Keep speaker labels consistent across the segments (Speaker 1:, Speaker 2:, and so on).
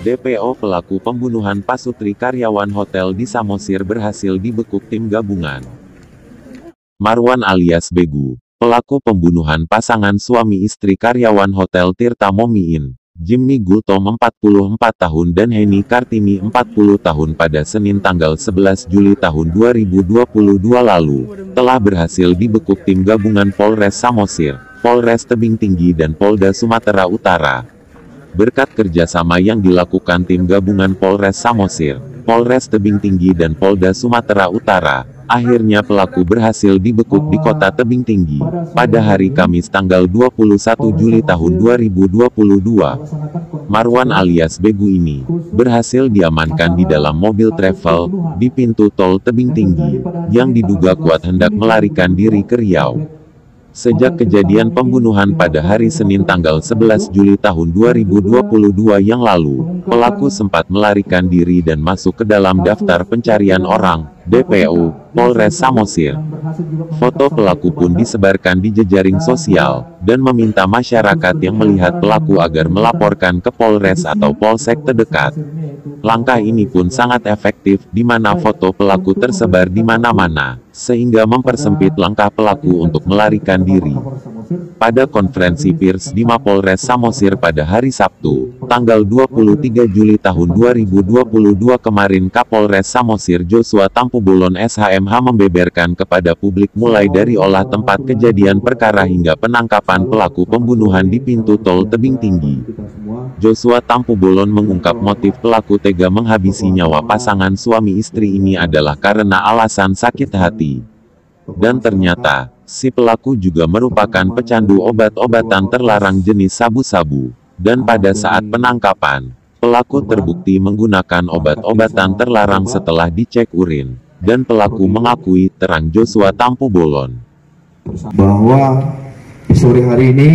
Speaker 1: DPO pelaku pembunuhan pasutri karyawan hotel di Samosir berhasil dibekuk tim gabungan. Marwan alias Begu, pelaku pembunuhan pasangan suami istri karyawan hotel Tirta Momiin, Jimmy Gultom 44 tahun dan Heni Kartini 40 tahun pada Senin tanggal 11 Juli tahun 2022 lalu, telah berhasil dibekuk tim gabungan Polres Samosir, Polres Tebing Tinggi dan Polda Sumatera Utara. Berkat kerjasama yang dilakukan tim gabungan Polres Samosir, Polres Tebing Tinggi dan Polda Sumatera Utara, akhirnya pelaku berhasil dibekuk di kota Tebing Tinggi, pada hari Kamis tanggal 21 Juli tahun 2022. Marwan alias Begu ini, berhasil diamankan di dalam mobil travel, di pintu tol Tebing Tinggi, yang diduga kuat hendak melarikan diri ke Riau. Sejak kejadian pembunuhan pada hari Senin tanggal 11 Juli tahun 2022 yang lalu, pelaku sempat melarikan diri dan masuk ke dalam daftar pencarian orang, DPO, Polres Samosir. Foto pelaku pun disebarkan di jejaring sosial, dan meminta masyarakat yang melihat pelaku agar melaporkan ke Polres atau Polsek terdekat. Langkah ini pun sangat efektif, di mana foto pelaku tersebar di mana-mana, sehingga mempersempit langkah pelaku untuk melarikan diri. Pada konferensi pers di Mapolres Samosir pada hari Sabtu, tanggal 23 Juli tahun 2022 kemarin, Kapolres Samosir Joshua Tampubolon SHMH membeberkan kepada publik mulai dari olah tempat kejadian perkara hingga penangkapan pelaku pembunuhan di pintu tol Tebing Tinggi. Joshua Tampubolon mengungkap motif pelaku tega menghabisi nyawa pasangan suami istri ini adalah karena alasan sakit hati. Dan ternyata, si pelaku juga merupakan pecandu obat-obatan terlarang jenis sabu-sabu. Dan pada saat penangkapan, pelaku terbukti menggunakan obat-obatan terlarang setelah dicek urin. Dan pelaku mengakui, terang Joshua Tampubolon,
Speaker 2: bahwa sore hari ini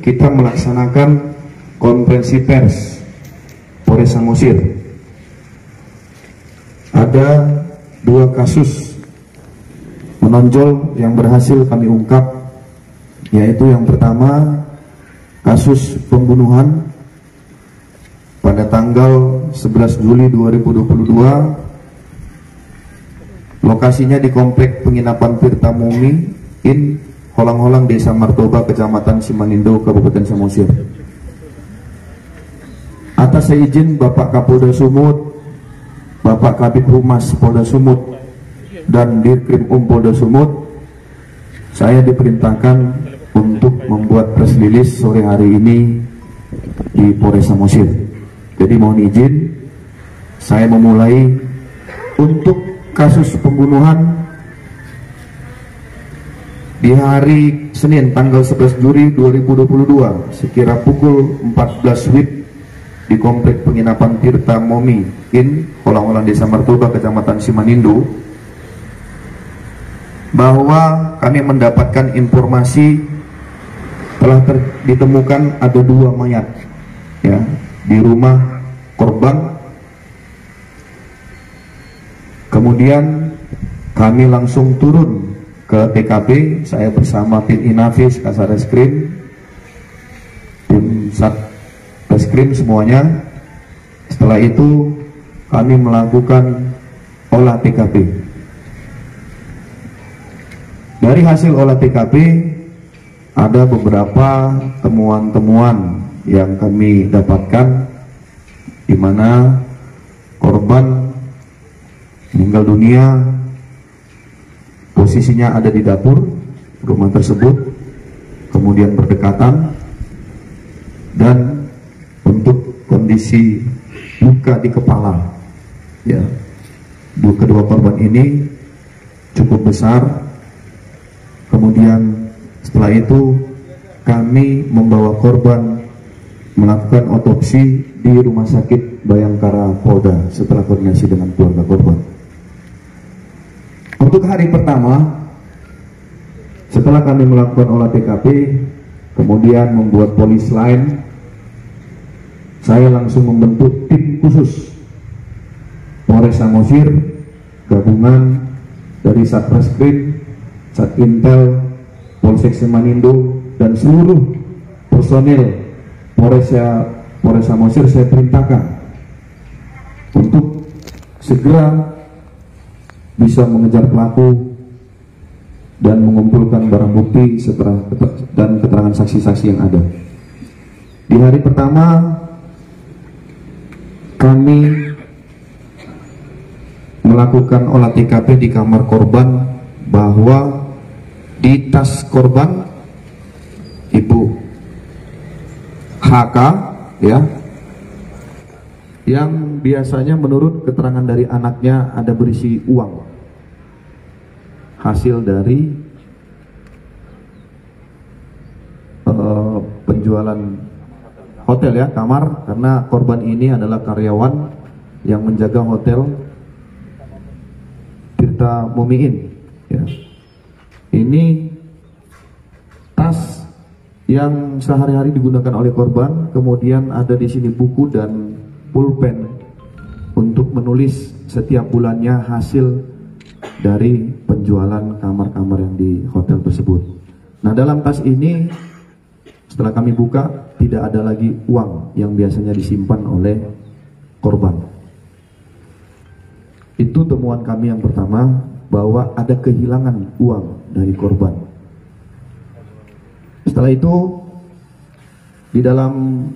Speaker 2: kita melaksanakan konferensi pers Polres Samosir. Ada 2 kasus menonjol yang berhasil kami ungkap, yaitu yang pertama kasus pembunuhan pada tanggal 11 Juli 2022, lokasinya di komplek penginapan Tirta Momiin, Holang-Holang, Desa Martoba, Kecamatan Simanindo, Kabupaten Samosir. Atas seizin Bapak Kapolda Sumut, Bapak Kabid Humas Polda Sumut, dan Dirkrim Polda Sumut, saya diperintahkan untuk membuat press release sore hari ini di Polres Samosir. Jadi mohon izin, saya memulai untuk kasus pembunuhan di hari Senin tanggal 11 Juli 2022 sekira pukul 14 WIB di komplek penginapan Tirta Momiin, Holang-Holang, Desa Martoba, Kecamatan Simanindo, bahwa kami mendapatkan informasi telah ditemukan ada 2 mayat ya di rumah korban. Kemudian kami langsung turun ke TKP, saya bersama tim Inafis, Kasareskrim, tim Satreskrim semuanya. Setelah itu kami melakukan olah TKP. Dari hasil olah TKP ada beberapa temuan-temuan yang kami dapatkan, di mana korban meninggal dunia posisinya ada di dapur rumah tersebut, kemudian berdekatan, dan untuk kondisi luka di kepala ya, kedua korban ini cukup besar. Kemudian setelah itu kami membawa korban melakukan otopsi di Rumah Sakit Bayangkara Polda setelah koordinasi dengan keluarga korban. Untuk hari pertama, setelah kami melakukan olah TKP, kemudian membuat polis lain, saya langsung membentuk tim khusus Polres Samosir, gabungan dari Satreskrim, Satintel, Polsek Simanindo, dan seluruh personil Polres Samosir saya perintahkan untuk segera bisa mengejar pelaku dan mengumpulkan barang bukti dan keterangan saksi-saksi yang ada. Di hari pertama kami melakukan olah TKP di kamar korban, bahwa di tas korban Ibu HK ya, yang biasanya menurut keterangan dari anaknya ada berisi uang hasil dari penjualan hotel ya, kamar, karena korban ini adalah karyawan yang menjaga hotel Tirta Mumiin ya. Ini tas yang sehari-hari digunakan oleh korban, kemudian ada di sini buku dan pulpen untuk menulis setiap bulannya hasil dari penjualan kamar-kamar yang di hotel tersebut. Nah, dalam tas ini setelah kami buka, tidak ada lagi uang yang biasanya disimpan oleh korban. Itu temuan kami yang pertama, bahwa ada kehilangan uang dari korban. Setelah itu di dalam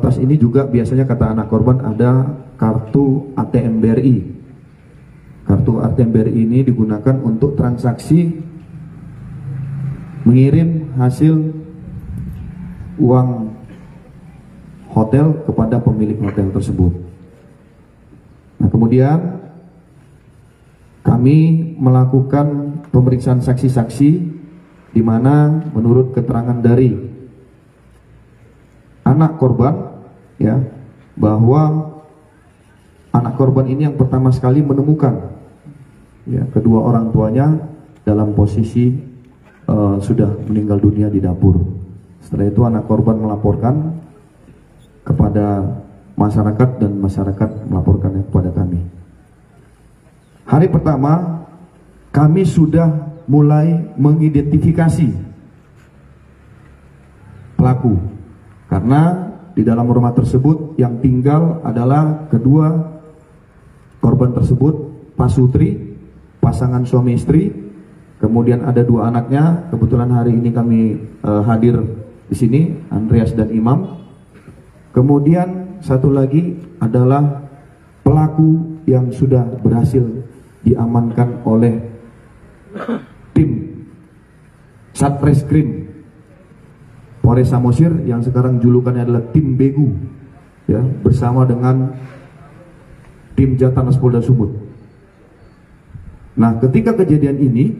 Speaker 2: tas ini juga biasanya kata anak korban ada kartu ATM BRI. Kartu ATM BRI ini digunakan untuk transaksi mengirim hasil uang hotel kepada pemilik hotel tersebut. Nah, kemudian kami melakukan pemeriksaan saksi-saksi, di mana menurut keterangan dari anak korban ya, bahwa anak korban ini yang pertama sekali menemukan ya, kedua orang tuanya dalam posisi sudah meninggal dunia di dapur. Setelah itu anak korban melaporkan kepada masyarakat dan masyarakat melaporkannya kepada kami. Hari pertama kami sudah mulai mengidentifikasi pelaku, karena di dalam rumah tersebut yang tinggal adalah kedua korban tersebut, Pak Sutri, pasangan suami istri, kemudian ada dua anaknya. Kebetulan hari ini kami hadir di sini, Andreas dan Imam. Kemudian satu lagi adalah pelaku yang sudah berhasil diamankan oleh tim Satreskrim Polres Samosir yang sekarang julukannya adalah tim Begu ya, bersama dengan tim Jatanas Polda Sumut. Nah, ketika kejadian ini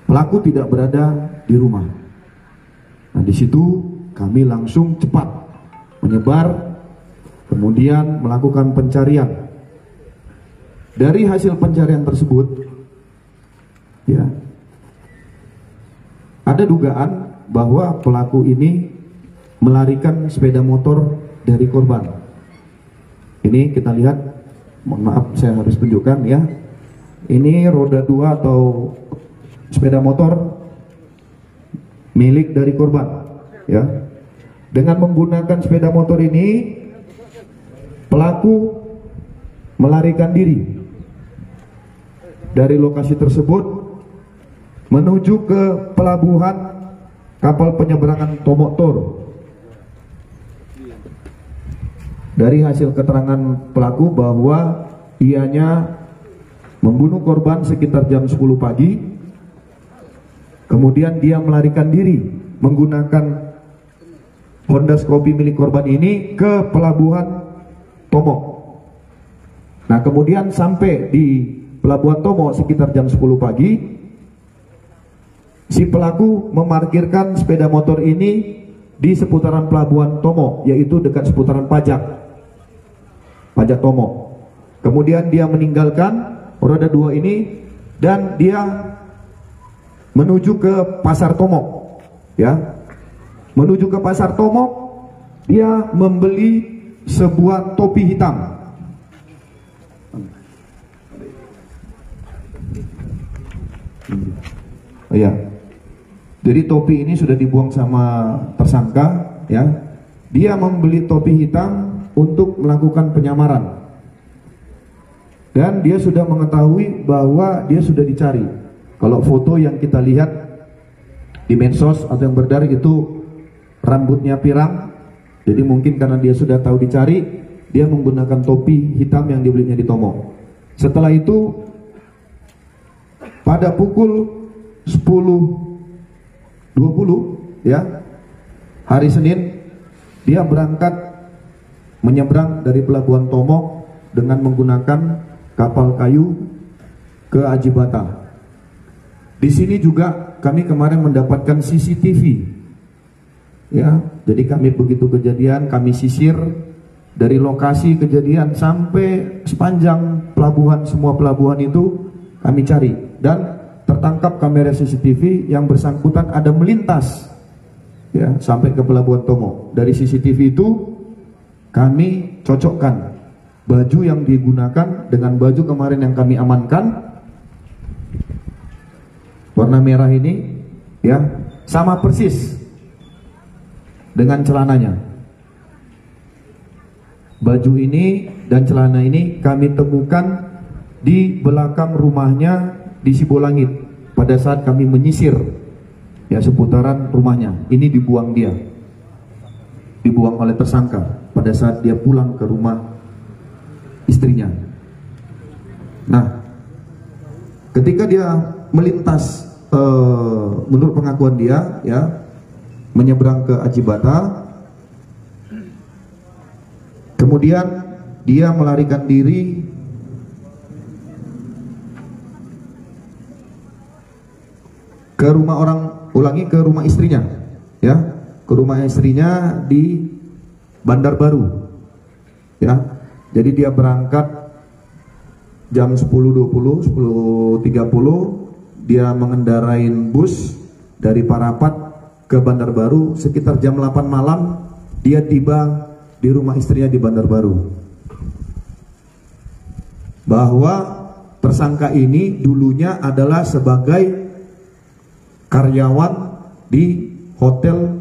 Speaker 2: pelaku tidak berada di rumah. Nah, di situ kami langsung cepat menyebar, kemudian melakukan pencarian. Dari hasil pencarian tersebut ya, ada dugaan bahwa pelaku ini melarikan sepeda motor dari korban. Ini kita lihat, mohon maaf saya harus tunjukkan ya. Ini roda 2 atau sepeda motor milik dari korban ya. Dengan menggunakan sepeda motor ini pelaku melarikan diri dari lokasi tersebut menuju ke pelabuhan kapal penyeberangan Tomok Tor. Dari hasil keterangan pelaku bahwa ianya membunuh korban sekitar jam 10 pagi, kemudian dia melarikan diri menggunakan Honda Scoopy milik korban ini ke pelabuhan Tomok. Nah, kemudian sampai di pelabuhan Tomok sekitar jam 10 pagi, si pelaku memarkirkan sepeda motor ini di seputaran pelabuhan Tomok, yaitu dekat seputaran pajak Tomok. Kemudian dia meninggalkan roda 2 ini dan dia menuju ke pasar Tomok ya. Menuju ke pasar Tomok, dia membeli sebuah topi hitam. Ya, jadi topi ini sudah dibuang sama tersangka ya. Dia membeli topi hitam untuk melakukan penyamaran. Dan dia sudah mengetahui bahwa dia sudah dicari. Kalau foto yang kita lihat di medsos atau yang beredar itu rambutnya pirang, jadi mungkin karena dia sudah tahu dicari, dia menggunakan topi hitam yang dibelinya di Tomo. Setelah itu pada pukul 10.20 ya, hari Senin, dia berangkat menyeberang dari Pelabuhan Tomo dengan menggunakan kapal kayu ke Ajibata. Di sini juga kami kemarin mendapatkan CCTV. Ya, jadi kami begitu kejadian, kami sisir dari lokasi kejadian sampai sepanjang pelabuhan, semua pelabuhan itu kami cari, dan tertangkap kamera CCTV yang bersangkutan ada melintas ya sampai ke Pelabuhan Tomo. Dari CCTV itu kami cocokkan baju yang digunakan dengan baju kemarin yang kami amankan, warna merah ini ya, sama persis dengan celananya. Baju ini dan celana ini kami temukan di belakang rumahnya di Sibolangit pada saat kami menyisir ya seputaran rumahnya. Ini dibuang dia, dibuang oleh tersangka pada saat dia pulang ke rumah istrinya. Nah, ketika dia melintas, menurut pengakuan dia ya, menyeberang ke Ajibata, kemudian dia melarikan diri ke rumah orang, ke rumah istrinya ya, ke rumah istrinya di Bandar Baru ya. Jadi dia berangkat jam 10.20, 10.30, dia mengendarai bus dari Parapat ke Bandar Baru. Sekitar jam 8 malam dia tiba di rumah istrinya di Bandar Baru. Bahwa tersangka ini dulunya adalah sebagai karyawan di Hotel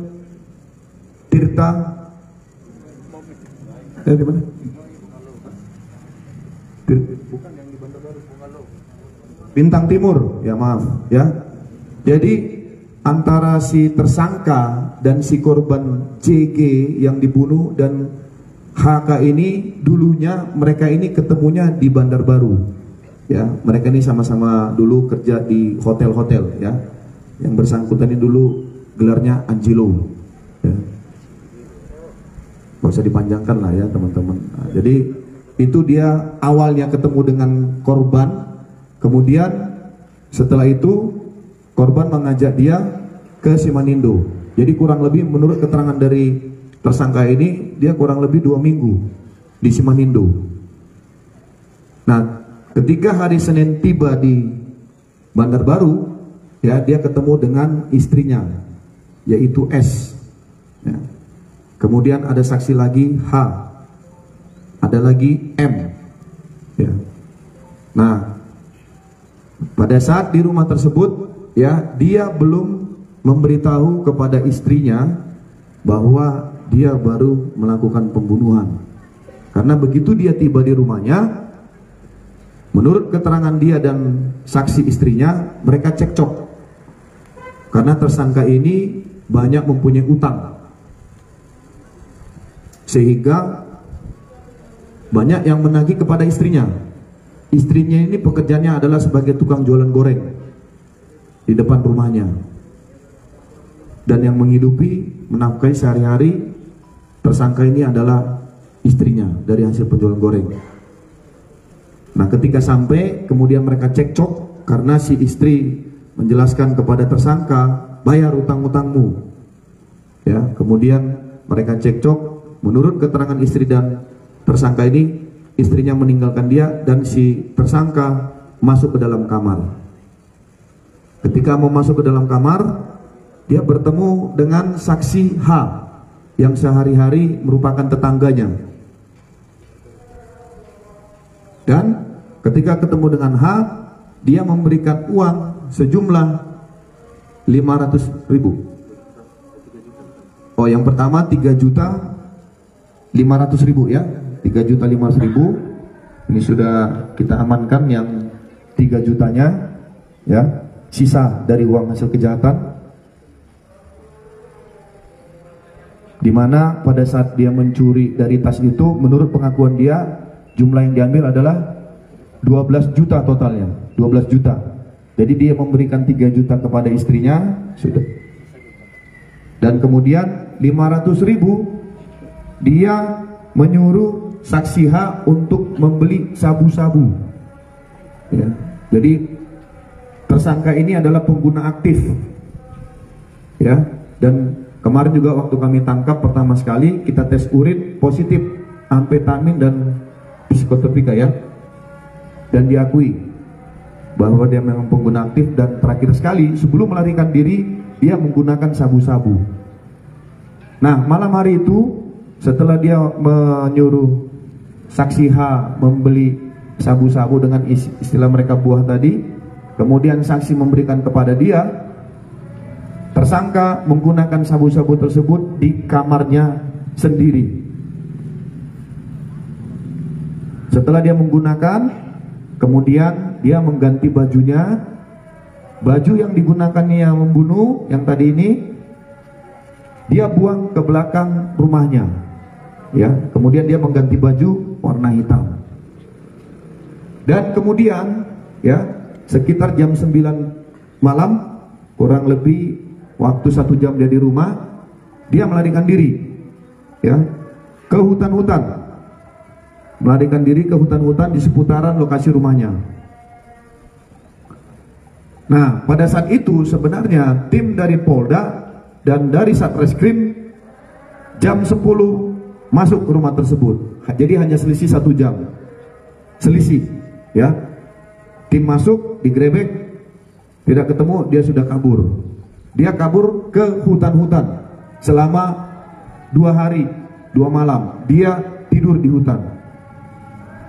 Speaker 2: Tirta di mana? Bukan yang di Bandar Baru, Bintang Timur, ya maaf ya. Jadi antara si tersangka dan si korban CG yang dibunuh dan HK ini, dulunya mereka ini ketemunya di Bandar Baru ya. Mereka ini sama-sama dulu kerja di hotel-hotel ya. Yang bersangkutan ini dulu gelarnya Angelo ya. Gak usah dipanjangkan lah ya teman-teman. Nah, jadi itu dia awalnya ketemu dengan korban, kemudian setelah itu korban mengajak dia ke Simanindo. Jadi kurang lebih menurut keterangan dari tersangka ini, dia kurang lebih 2 minggu di Simanindo. Nah, ketika hari Senin tiba di Bandar Baru ya, dia ketemu dengan istrinya yaitu S ya. Kemudian ada saksi lagi H, ada lagi M ya. Nah, pada saat di rumah tersebut ya, dia belum memberitahu kepada istrinya bahwa dia baru melakukan pembunuhan. Karena begitu dia tiba di rumahnya, menurut keterangan dia dan saksi istrinya, mereka cekcok karena tersangka ini banyak mempunyai utang, sehingga banyak yang menagih kepada istrinya. Istrinya ini pekerjaannya adalah sebagai tukang jualan goreng di depan rumahnya, dan yang menghidupi, menafkahi sehari-hari tersangka ini adalah istrinya dari hasil penjualan goreng. Nah, ketika sampai kemudian mereka cekcok karena si istri menjelaskan kepada tersangka, bayar utang-utangmu ya. Kemudian mereka cekcok. Menurut keterangan istri dan tersangka ini, istrinya meninggalkan dia dan si tersangka masuk ke dalam kamar. Ketika mau masuk ke dalam kamar, dia bertemu dengan saksi H yang sehari-hari merupakan tetangganya. Dan ketika ketemu dengan H, dia memberikan uang sejumlah 500.000. Oh, yang pertama 3 juta, 500.000 ya, 3.500.000. Ini sudah kita amankan yang 3 jutanya ya, sisa dari uang hasil kejahatan. Dimana pada saat dia mencuri dari tas itu, menurut pengakuan dia, jumlah yang diambil adalah 12 juta totalnya, 12 juta. Jadi dia memberikan 3 juta kepada istrinya, sudah. Dan kemudian 500.000 dia menyuruh saksi H untuk membeli sabu-sabu. Ya. Jadi tersangka ini adalah pengguna aktif. Ya, dan kemarin juga waktu kami tangkap pertama sekali kita tes urin positif amfetamin dan psikotropika ya. Dan diakui bahwa dia memang pengguna aktif, dan terakhir sekali sebelum melarikan diri dia menggunakan sabu-sabu. Nah, malam hari itu setelah dia menyuruh saksi H membeli sabu-sabu dengan istilah mereka buah tadi, kemudian saksi memberikan kepada dia, tersangka menggunakan sabu-sabu tersebut di kamarnya sendiri. Setelah dia menggunakan, kemudian dia mengganti bajunya. Baju yang digunakannya membunuh yang tadi ini dia buang ke belakang rumahnya. Ya, kemudian dia mengganti baju warna hitam. Dan kemudian ya, sekitar jam 9 malam, kurang lebih waktu 1 jam dia di rumah, dia melarikan diri ya ke hutan-hutan. Melarikan diri ke hutan-hutan di seputaran lokasi rumahnya. Nah, pada saat itu sebenarnya tim dari Polda dan dari Satreskrim jam 10 masuk ke rumah tersebut. Jadi hanya selisih 1 jam. Selisih ya. Tim masuk, digrebek, tidak ketemu, dia sudah kabur. Dia kabur ke hutan-hutan selama 2 hari 2 malam. Dia tidur di hutan.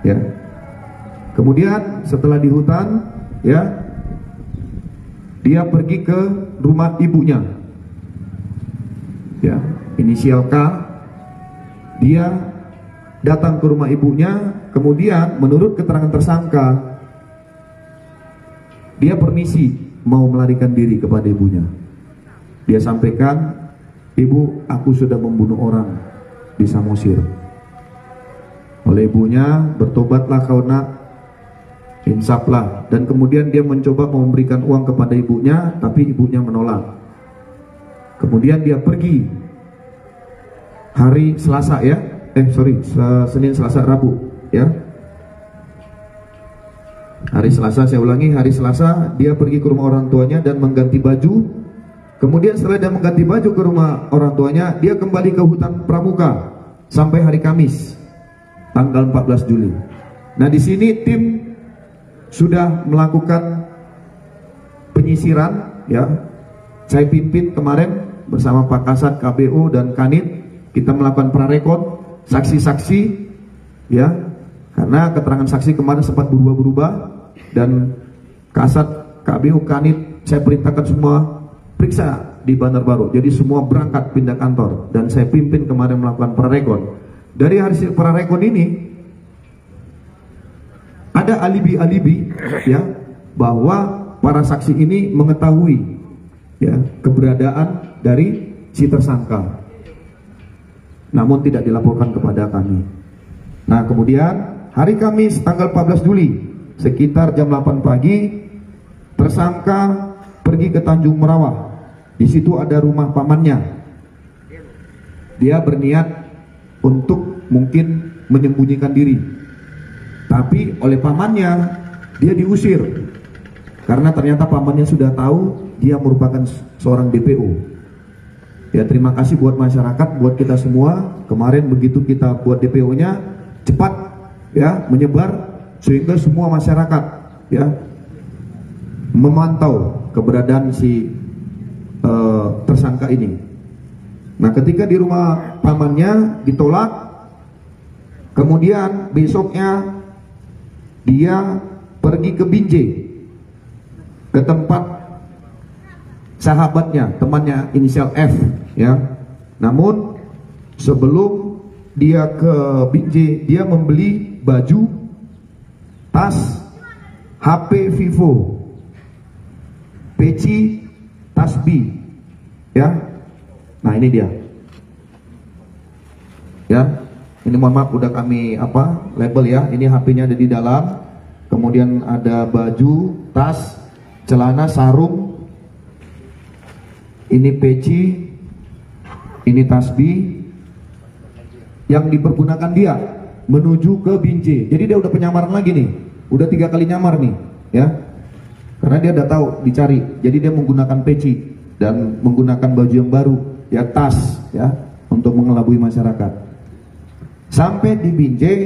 Speaker 2: Ya. Kemudian setelah di hutan, ya, dia pergi ke rumah ibunya. Ya, inisial K. Dia datang ke rumah ibunya, kemudian menurut keterangan tersangka, dia permisi mau melarikan diri kepada ibunya. Dia sampaikan, "Ibu, aku sudah membunuh orang di Samosir." Oleh ibunya, "Bertobatlah kau nak, insaflah." Dan kemudian dia mencoba memberikan uang kepada ibunya, tapi ibunya menolak. Kemudian dia pergi hari Selasa ya, Senin, Selasa, Rabu ya. Hari Selasa, saya ulangi, hari Selasa dia pergi ke rumah orang tuanya dan mengganti baju. Kemudian setelah dia mengganti baju ke rumah orang tuanya, dia kembali ke hutan Pramuka sampai hari Kamis, tanggal 14 Juli. Nah, di sini tim sudah melakukan penyisiran ya. Saya pimpin kemarin bersama Pak Kasat, KBO dan Kanit. Kita melakukan prarekon saksi-saksi ya. Karena keterangan saksi kemarin sempat berubah-berubah, dan Kasat, KBO, Kanit saya perintahkan semua periksa di Bandar Baru. Jadi semua berangkat pindah kantor, dan saya pimpin kemarin melakukan prarekon. Dari hasil prarekon ini ada alibi-alibi ya, bahwa para saksi ini mengetahui ya keberadaan dari si tersangka, namun tidak dilaporkan kepada kami. Nah, kemudian hari Kamis tanggal 14 Juli sekitar jam 8 pagi, tersangka pergi ke Tanjung Merawah. Di situ ada rumah pamannya. Dia berniat untuk mungkin menyembunyikan diri, tapi oleh pamannya dia diusir karena ternyata pamannya sudah tahu dia merupakan seorang DPO. Ya, terima kasih buat masyarakat, buat kita semua. Kemarin begitu kita buat DPO-nya cepat ya menyebar, sehingga semua masyarakat ya memantau keberadaan si tersangka ini. Nah, ketika di rumah pamannya ditolak, kemudian besoknya dia pergi ke Binjai, ke tempat sahabatnya, temannya inisial F ya. Namun sebelum dia ke Binjai, dia membeli baju, tas, HP Vivo, peci, tasbih, ya. Nah ini dia, ya. Ini mohon maaf udah kami label ya. Ini HP-nya ada di dalam. Kemudian ada baju, tas, celana, sarung. Ini peci, ini tasbih yang dipergunakan dia menuju ke Binjai. Jadi dia udah penyamaran lagi nih. Udah 3 kali nyamar nih, ya. Karena dia udah tahu dicari. Jadi dia menggunakan peci dan menggunakan baju yang baru, ya, tas, ya, untuk mengelabui masyarakat. Sampai di Binjai,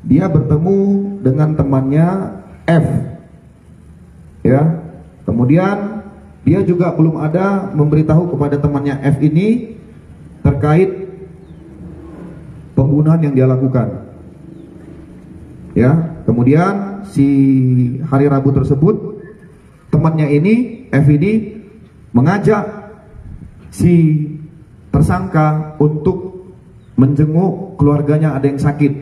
Speaker 2: dia bertemu dengan temannya F, ya. Kemudian dia juga belum ada memberitahu kepada temannya F ini terkait pembunuhan yang dia lakukan, ya. Kemudian si hari Rabu tersebut, temannya ini F ini mengajak si tersangka untuk menjenguk keluarganya, ada yang sakit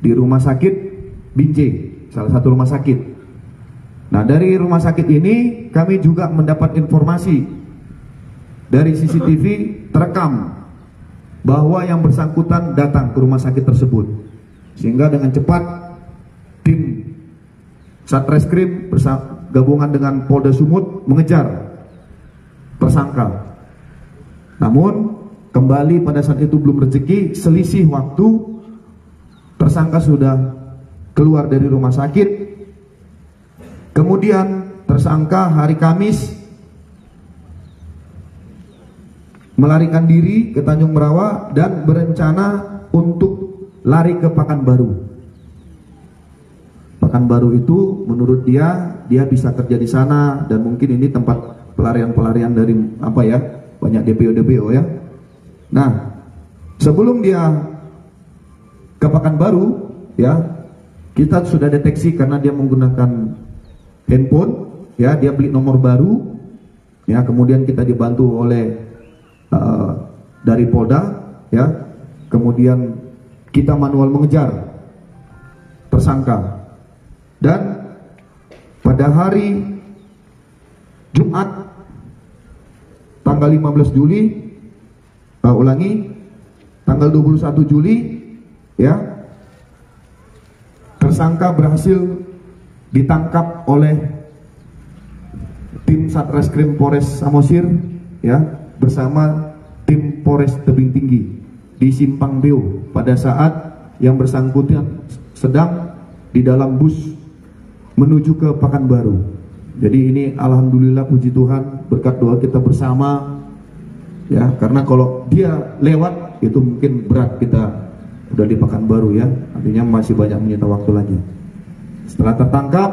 Speaker 2: di rumah sakit Binjai, salah satu rumah sakit. Nah, dari rumah sakit ini kami juga mendapat informasi dari CCTV terekam bahwa yang bersangkutan datang ke rumah sakit tersebut, sehingga dengan cepat tim Satreskrim gabungan dengan Polda Sumut mengejar tersangka. Namun kembali pada saat itu belum rezeki, selisih waktu, tersangka sudah keluar dari rumah sakit. Kemudian tersangka hari Kamis melarikan diri ke Tanjung Merawa dan berencana untuk lari ke Pekanbaru. Pekanbaru itu menurut dia bisa kerja di sana dan mungkin ini tempat pelarian-pelarian dari banyak DPO ya. Nah, sebelum dia ke Pekanbaru, ya, kita sudah deteksi karena dia menggunakan handphone, ya, dia beli nomor baru, ya, kemudian kita dibantu oleh dari Polda, ya, kemudian kita manual mengejar tersangka. Dan pada hari Jumat tanggal 15 Juli, tanggal 21 Juli, ya, tersangka berhasil ditangkap oleh tim Satreskrim Polres Samosir, ya, bersama tim Polres Tebing Tinggi di Simpang Beo pada saat yang bersangkutan sedang di dalam bus menuju ke Pekanbaru. Jadi ini alhamdulillah, puji Tuhan, berkat doa kita bersama, ya, karena kalau dia lewat itu mungkin berat, kita udah di Pekanbaru, ya, artinya masih banyak menyita waktu lagi. Setelah tertangkap,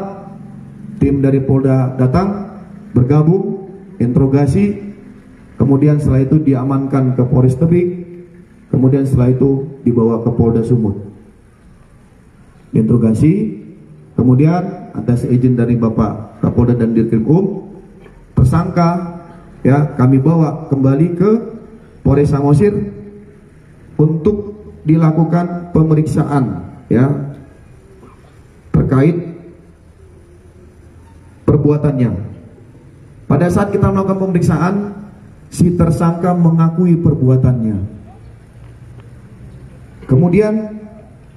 Speaker 2: tim dari Polda datang bergabung interogasi, kemudian setelah itu diamankan ke Polres Tebing, kemudian setelah itu dibawa ke Polda Sumut interogasi. Kemudian atas izin dari Bapak Kapolda dan Dirkrim tersangka, ya, kami bawa kembali ke Polres Samosir untuk dilakukan pemeriksaan, ya, terkait perbuatannya. Pada saat kita melakukan pemeriksaan, si tersangka mengakui perbuatannya. Kemudian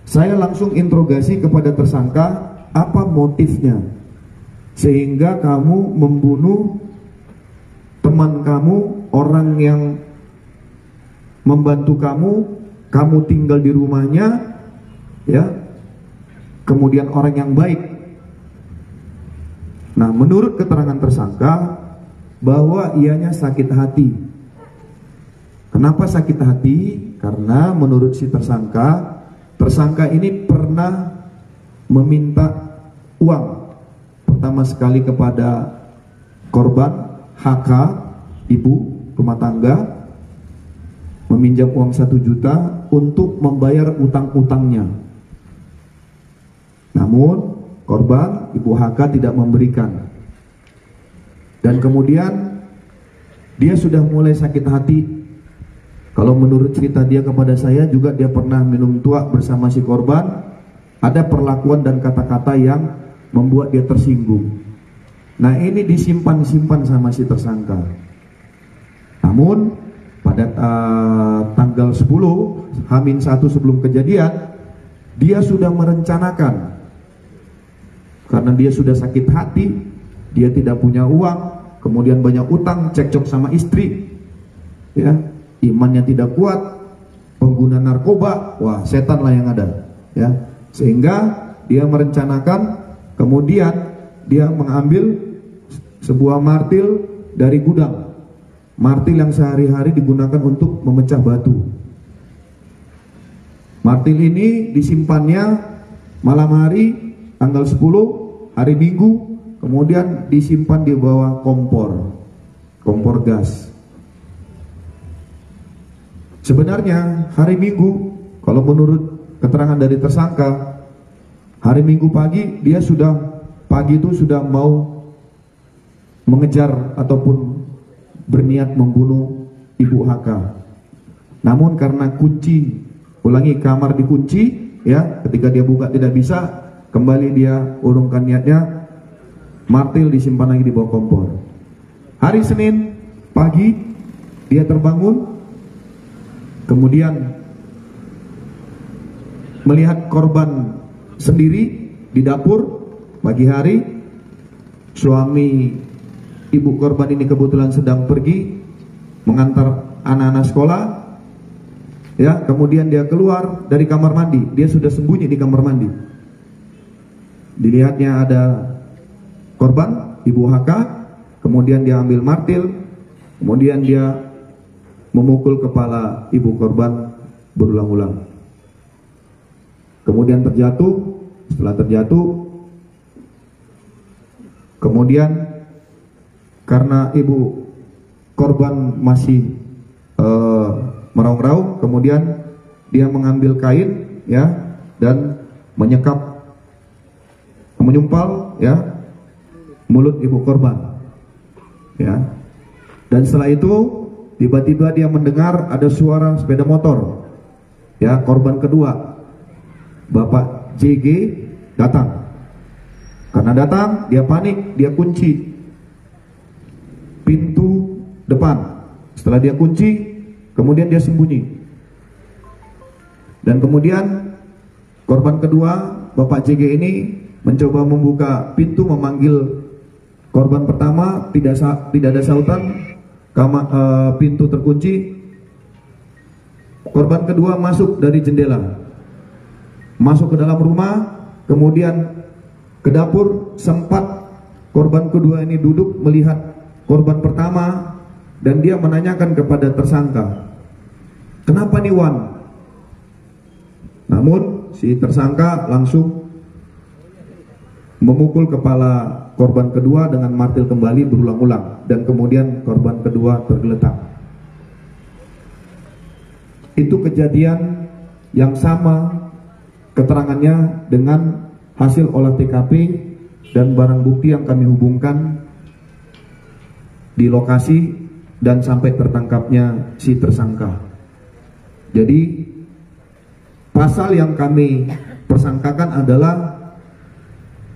Speaker 2: saya langsung interogasi kepada tersangka, apa motifnya sehingga kamu membunuh teman kamu, orang yang membantu kamu tinggal di rumahnya, ya, kemudian orang yang baik. Nah, menurut keterangan tersangka bahwa ianya sakit hati. Kenapa sakit hati? Karena menurut si tersangka ini pernah meminta uang pertama sekali kepada korban HK, ibu rumah tangga, meminjam uang 1 juta untuk membayar utang-utangnya. Namun korban ibu HK tidak memberikan, dan kemudian dia sudah mulai sakit hati Kalau menurut cerita dia kepada saya juga, dia pernah minum tuak bersama si korban. Ada perlakuan dan kata-kata yang membuat dia tersinggung. Nah, ini disimpan-simpan sama si tersangka. Namun pada tanggal 10 H-1 sebelum kejadian, dia sudah merencanakan. Karena dia sudah sakit hati, dia tidak punya uang, kemudian banyak utang, cekcok sama istri, ya, imannya tidak kuat, pengguna narkoba, wah setan lah yang ada, ya. Sehingga dia merencanakan, kemudian dia mengambil sebuah martil dari gudang, martil yang sehari-hari digunakan untuk memecah batu. Martil ini disimpannya malam hari tanggal 10 hari Minggu, kemudian disimpan di bawah kompor gas. Sebenarnya hari Minggu, kalau menurut keterangan dari tersangka, hari Minggu pagi dia pagi itu sudah mau mengejar ataupun berniat membunuh Ibu HK. Namun karena kamar dikunci, ya, ketika dia buka tidak bisa, kembali dia urungkan niatnya, martil disimpan lagi di bawah kompor. Hari Senin pagi dia terbangun, kemudian melihat korban sendiri di dapur. Pagi hari suami ibu korban ini kebetulan sedang pergi mengantar anak-anak sekolah, ya. Kemudian dia keluar dari kamar mandi, dia sudah sembunyi di kamar mandi. Dilihatnya ada korban Ibu HK, kemudian dia ambil martil, kemudian dia memukul kepala ibu korban berulang-ulang. Kemudian terjatuh. Setelah terjatuh, kemudian karena ibu korban masih meraung-raung, kemudian dia mengambil kain, ya, dan menyumpal, ya, mulut ibu korban, ya. Dan setelah itu tiba-tiba dia mendengar ada suara sepeda motor, ya. Korban kedua, Bapak JG, datang. Karena datang, dia panik, dia kunci pintu depan. Setelah dia kunci, kemudian dia sembunyi. Dan kemudian korban kedua, Bapak JG ini mencoba membuka pintu, memanggil korban pertama, tidak ada sautan, pintu terkunci. Korban kedua masuk dari jendela, masuk ke dalam rumah, kemudian ke dapur. Sempat korban kedua ini duduk melihat korban pertama, dan dia menanyakan kepada tersangka, "Kenapa nih, Wan?" Namun si tersangka langsung memukul kepala korban kedua dengan martil kembali berulang-ulang, dan kemudian korban kedua tergeletak. Itu kejadian yang sama keterangannya dengan hasil olah TKP dan barang bukti yang kami hubungkan di lokasi dan sampai tertangkapnya si tersangka. Jadi pasal yang kami persangkakan adalah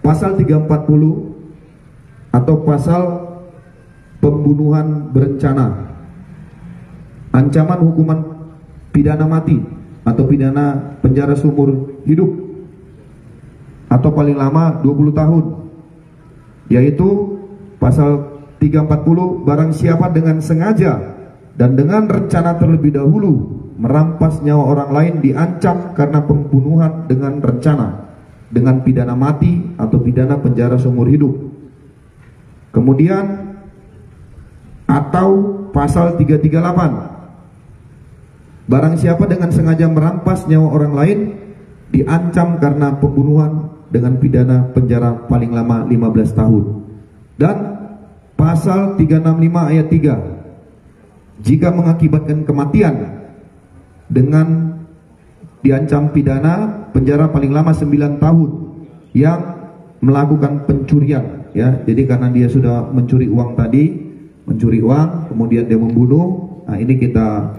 Speaker 2: pasal 340 atau pasal pembunuhan berencana, ancaman hukuman pidana mati atau pidana penjara seumur hidup atau paling lama 20 tahun, yaitu pasal 340, barang siapa dengan sengaja dan dengan rencana terlebih dahulu merampas nyawa orang lain diancam karena pembunuhan dengan rencana dengan pidana mati atau pidana penjara seumur hidup. Kemudian atau pasal 338, barang siapa dengan sengaja merampas nyawa orang lain diancam karena pembunuhan dengan pidana penjara paling lama 15 tahun. Dan pasal 365 ayat 3, jika mengakibatkan kematian dengan diancam pidana penjara paling lama 9 tahun yang melakukan pencurian, ya. Jadi karena dia sudah mencuri uang tadi, kemudian dia membunuh. Nah, ini kita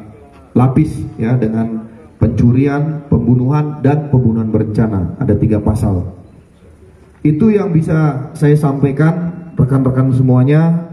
Speaker 2: lapis ya, dengan pencurian, pembunuhan, dan pembunuhan berencana. Ada 3 pasal. Itu yang bisa saya sampaikan rekan-rekan semuanya.